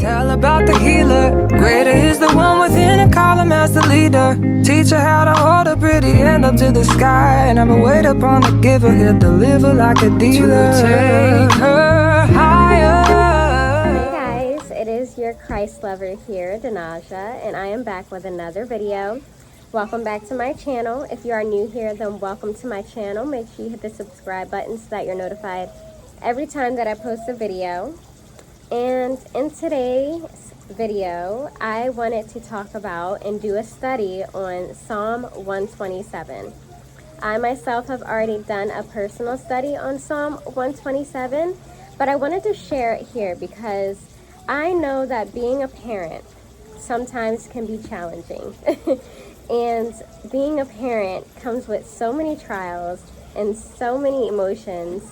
Tell about the healer. Greater is the one within and call him as the leader. Teach her how to hold a pretty hand up to the sky. And never wait upon the giver. He'll deliver like a dealer. To take her higher. Hey guys, it is your Christ lover here, Denaja, and I am back with another video. Welcome back to my channel. If you are new here, then welcome to my channel. Make sure you hit the subscribe button so that you're notified every time that I post a video. And in today's video, I wanted to talk about and do a study on Psalm 127. I myself have already done a personal study on Psalm 127, but I wanted to share it here because I know that being a parent sometimes can be challenging. And being a parent comes with so many trials and so many emotions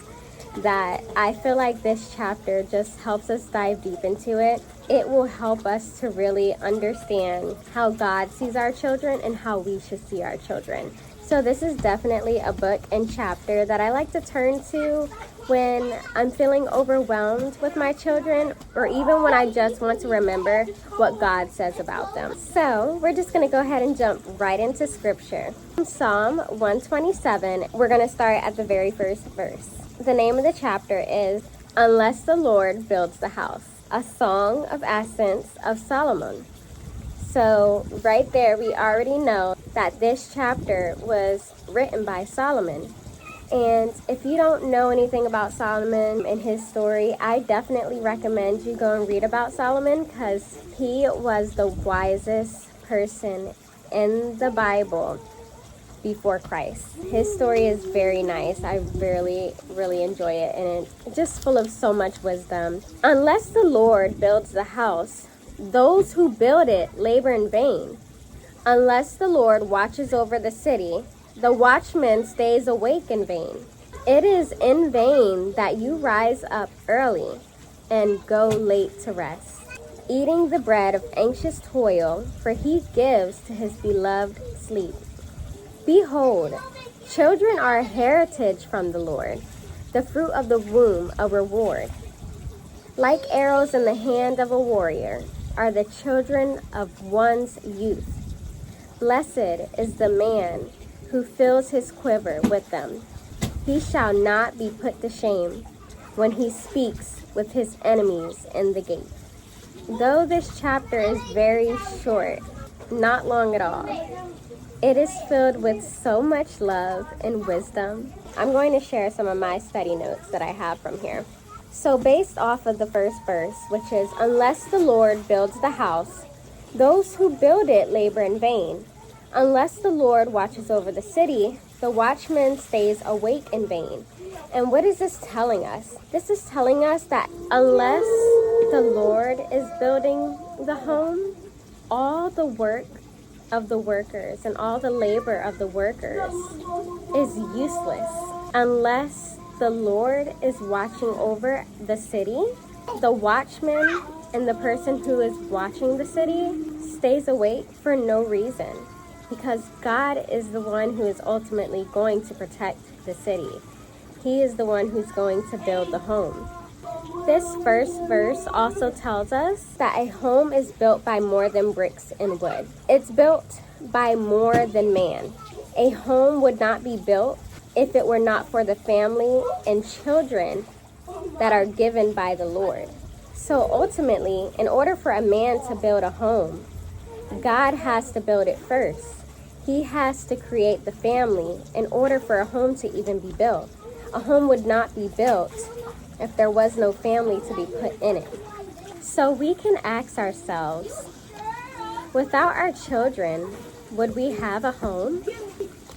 that I feel like this chapter just helps us dive deep into it. It will help us to really understand how God sees our children and how we should see our children. So this is definitely a book and chapter that I like to turn to when I'm feeling overwhelmed with my children, or even when I just want to remember what God says about them. So we're just going to go ahead and jump right into scripture. Psalm 127, we're going to start at the very first verse. The name of the chapter is Unless the Lord Builds the House, a Song of Ascents of Solomon. So right there, we already know that this chapter was written by Solomon. And if you don't know anything about Solomon and his story, I definitely recommend you go and read about Solomon, because he was the wisest person in the Bible before Christ. His story is very nice. I really enjoy it, and it's just full of so much wisdom. Unless the Lord builds the house, those who build it labor in vain. Unless the Lord watches over the city, the watchman stays awake in vain. It is in vain that you rise up early and go late to rest, eating the bread of anxious toil, for he gives to his beloved sleep. Behold, children are a heritage from the Lord, the fruit of the womb a reward. Like arrows in the hand of a warrior are the children of one's youth. Blessed is the man who fills his quiver with them. He shall not be put to shame when he speaks with his enemies in the gate. Though this chapter is very short, not long at all, it is filled with so much love and wisdom. I'm going to share some of my study notes that I have from here. So based off of the first verse, which is, unless the Lord builds the house, those who build it labor in vain. Unless the Lord watches over the city, the watchman stays awake in vain. And what is this telling us? This is telling us that unless the Lord is building the home, all the work of the workers and all the labor of the workers is useless. Unless the Lord is watching over the city, the watchman and the person who is watching the city stays awake for no reason, because God is the one who is ultimately going to protect the city. He is the one who's going to build the home. This first verse also tells us that a home is built by more than bricks and wood. It's built by more than man. A home would not be built if it were not for the family and children that are given by the Lord. So ultimately, in order for a man to build a home, God has to build it first. He has to create the family in order for a home to even be built. A home would not be built if there was no family to be put in it. So we can ask ourselves, without our children, would we have a home?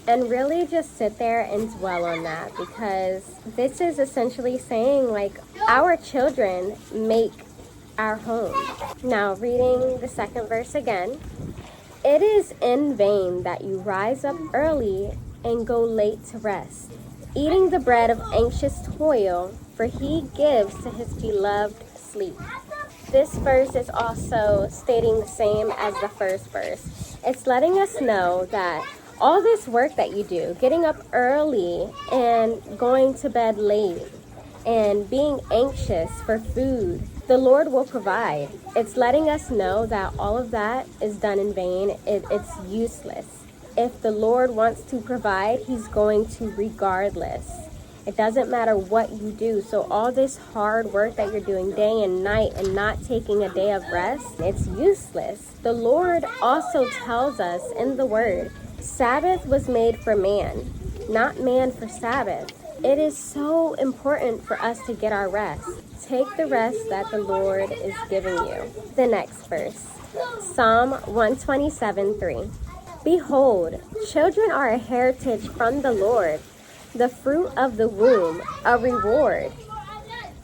And really just sit there and dwell on that, because this is essentially saying, like, our children make our home. Now, reading the second verse again. It is in vain that you rise up early and go late to rest, eating the bread of anxious toil, for he gives to his beloved sleep. This verse is also stating the same as the first verse. It's letting us know that all this work that you do, getting up early and going to bed late and being anxious for food the Lord will provide. It's letting us know that all of that is done in vain. It's useless. If the Lord wants to provide, he's going to regardless. It doesn't matter what you do. So all this hard work that you're doing day and night and not taking a day of rest, it's useless. The Lord also tells us in the Word, Sabbath was made for man, not man for Sabbath. It is so important for us to get our rest. Take the rest that the Lord is giving you. The next verse, Psalm 127:3. Behold, children are a heritage from the Lord, the fruit of the womb, a reward.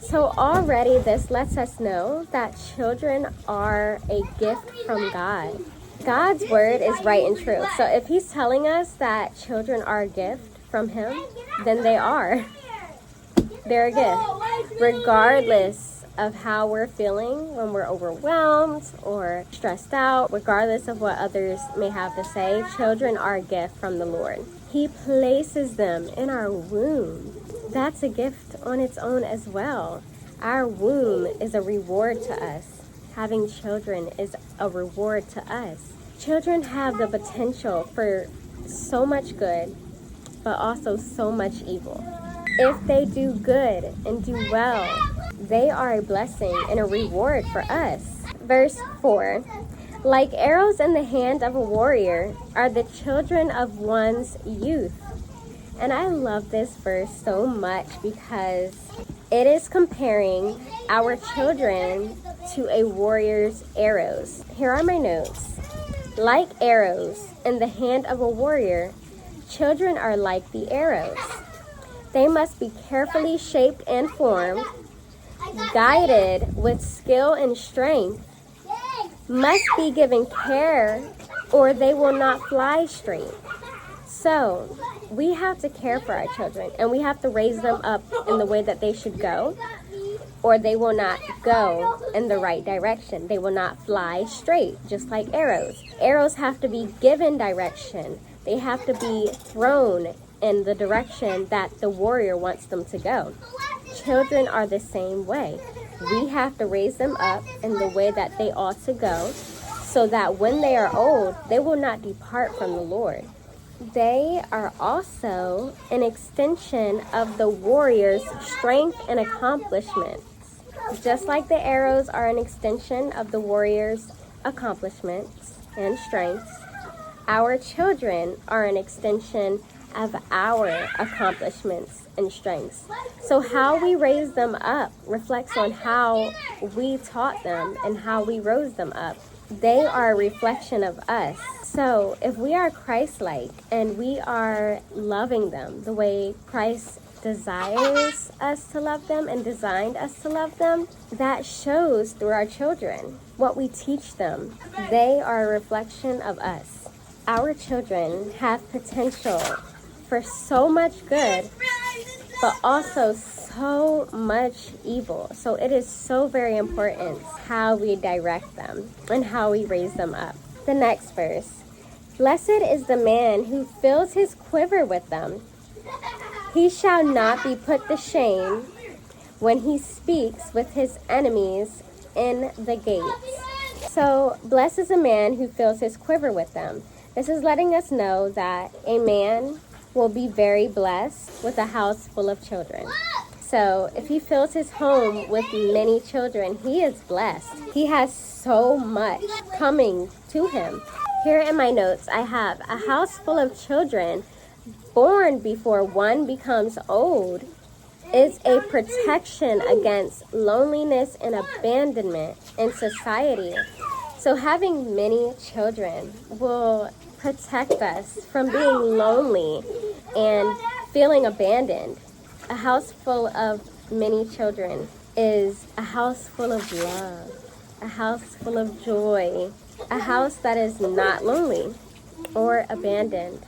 So already this lets us know that children are a gift from God. God's word is right and true. So if he's telling us that children are a gift from him, then they are. They're a gift. Regardless of how we're feeling when we're overwhelmed or stressed out, regardless of what others may have to say, children are a gift from the Lord. He places them in our womb. That's a gift on its own as well. Our womb is a reward to us. Having children is a reward to us. Children have the potential for so much good, but also so much evil. If they do good and do well, they are a blessing and a reward for us. Verse 4, like arrows in the hand of a warrior are the children of one's youth. And I love this verse so much because it is comparing our children to a warrior's arrows. Here are my notes. Like arrows in the hand of a warrior, children are like the arrows. They must be carefully shaped and formed, guided with skill and strength, must be given care or they will not fly straight. So we have to care for our children and we have to raise them up in the way that they should go, or they will not go in the right direction. They will not fly straight, just like arrows. Arrows have to be given direction. They have to be thrown in the direction that the warrior wants them to go. Children are the same way. We have to raise them up in the way that they ought to go, so that when they are old, they will not depart from the Lord. They are also an extension of the warrior's strength and accomplishments. Just like the arrows are an extension of the warrior's accomplishments and strengths, our children are an extension of our accomplishments and strengths. So how we raise them up reflects on how we taught them and how we rose them up. They are a reflection of us. So if we are Christ-like and we are loving them the way Christ desires us to love them and designed us to love them, that shows through our children. What we teach them, they are a reflection of us. Our children have potential for so much good, but also so much evil. So it is so very important how we direct them and how we raise them up. The next verse, blessed is the man who fills his quiver with them. He shall not be put to shame when he speaks with his enemies in the gates. So blessed is a man who fills his quiver with them. This is letting us know that a man will be very blessed with a house full of children. So if he fills his home with many children, he is blessed. He has so much coming to him. Here in my notes, I have a house full of children born before one becomes old is a protection against loneliness and abandonment in society. So having many children will protect us from being lonely and feeling abandoned. A house full of many children is a house full of love, a house full of joy, a house that is not lonely or abandoned.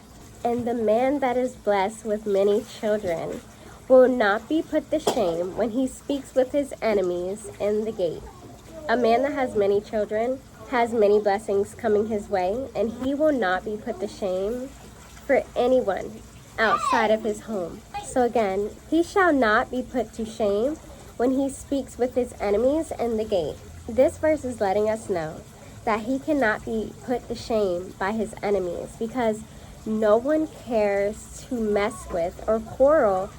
And the man that is blessed with many children will not be put to shame when he speaks with his enemies in the gate. A man that has many children has many blessings coming his way, and he will not be put to shame for anyone outside of his home. So again, he shall not be put to shame when he speaks with his enemies in the gate. This verse is letting us know that he cannot be put to shame by his enemies, because no one cares to mess with or quarrel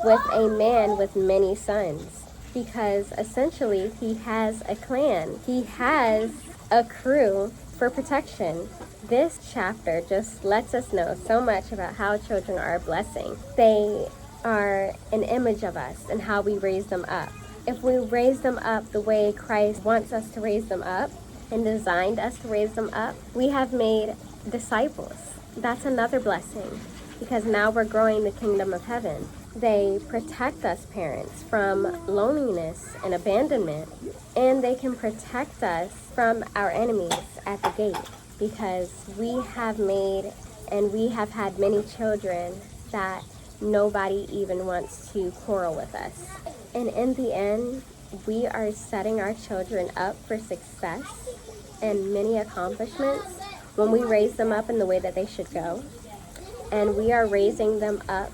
with a man with many sons, because essentially he has a clan, he has a crew for protection. This chapter just lets us know so much about how children are a blessing. They are an image of us and how we raise them up. If we raise them up the way Christ wants us to raise them up and designed us to raise them up, we have made disciples. That's another blessing, because now we're growing the kingdom of heaven. They protect us, parents, from loneliness and abandonment, and they can protect us from our enemies at the gate, because we have made and we have had many children that nobody even wants to quarrel with us. And in the end, we are setting our children up for success and many accomplishments when we raise them up in the way that they should go. And we are raising them up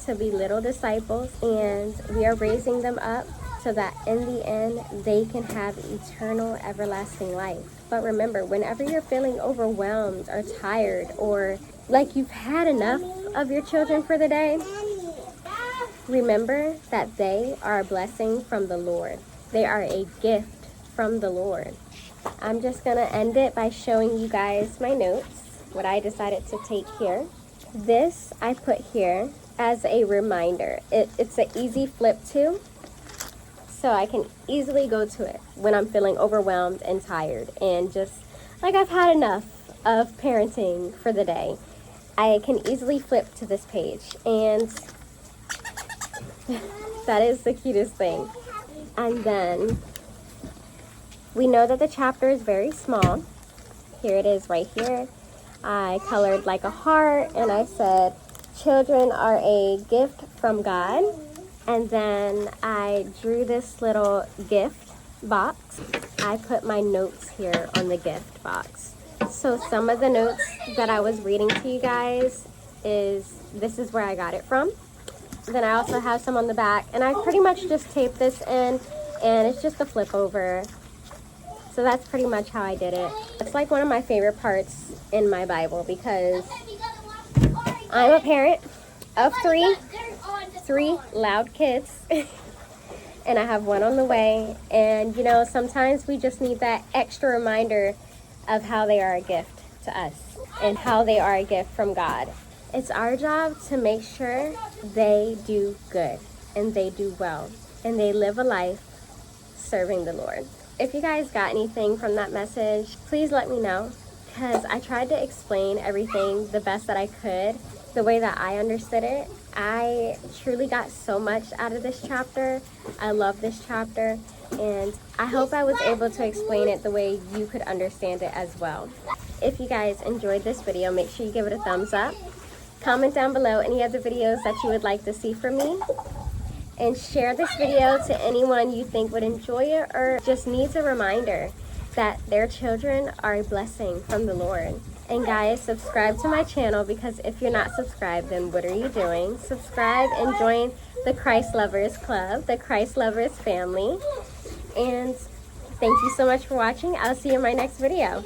to be little disciples, and we are raising them up so that in the end they can have eternal everlasting life. But remember, whenever you're feeling overwhelmed or tired, or like you've had enough of your children for the day, remember that they are a blessing from the Lord. They are a gift from the Lord. I'm just gonna end it by showing you guys my notes, what I decided to take here. This I put here as a reminder. It's an easy flip to, so I can easily go to it when I'm feeling overwhelmed and tired and just like I've had enough of parenting for the day. I can easily flip to this page, and that is the cutest thing. And then we know that the chapter is very small. Here it is right here. I colored like a heart, and I said children are a gift from God. And then I drew this little gift box. I put my notes here on the gift box. So some of the notes that I was reading to you guys this is where I got it from. Then I also have some on the back, and I pretty much just taped this in, and it's just a flip over. So that's pretty much how I did it. It's like one of my favorite parts in my Bible, because I'm a parent of three loud kids and I have one on the way. And you know, sometimes we just need that extra reminder of how they are a gift to us and how they are a gift from God. It's our job to make sure they do good and they do well and they live a life serving the Lord. If you guys got anything from that message, please let me know, because I tried to explain everything the best that I could, the way that I understood it. I truly got so much out of this chapter. I love this chapter, and I hope I was able to explain it the way you could understand it as well. If you guys enjoyed this video, make sure you give it a thumbs up. Comment down below any other videos that you would like to see from me. And share this video to anyone you think would enjoy it or just needs a reminder that their children are a blessing from the Lord. And guys, subscribe to my channel, because if you're not subscribed, then what are you doing? Subscribe and join the Christ Lovers Club, the Christ Lovers family. And thank you so much for watching. I'll see you in my next video.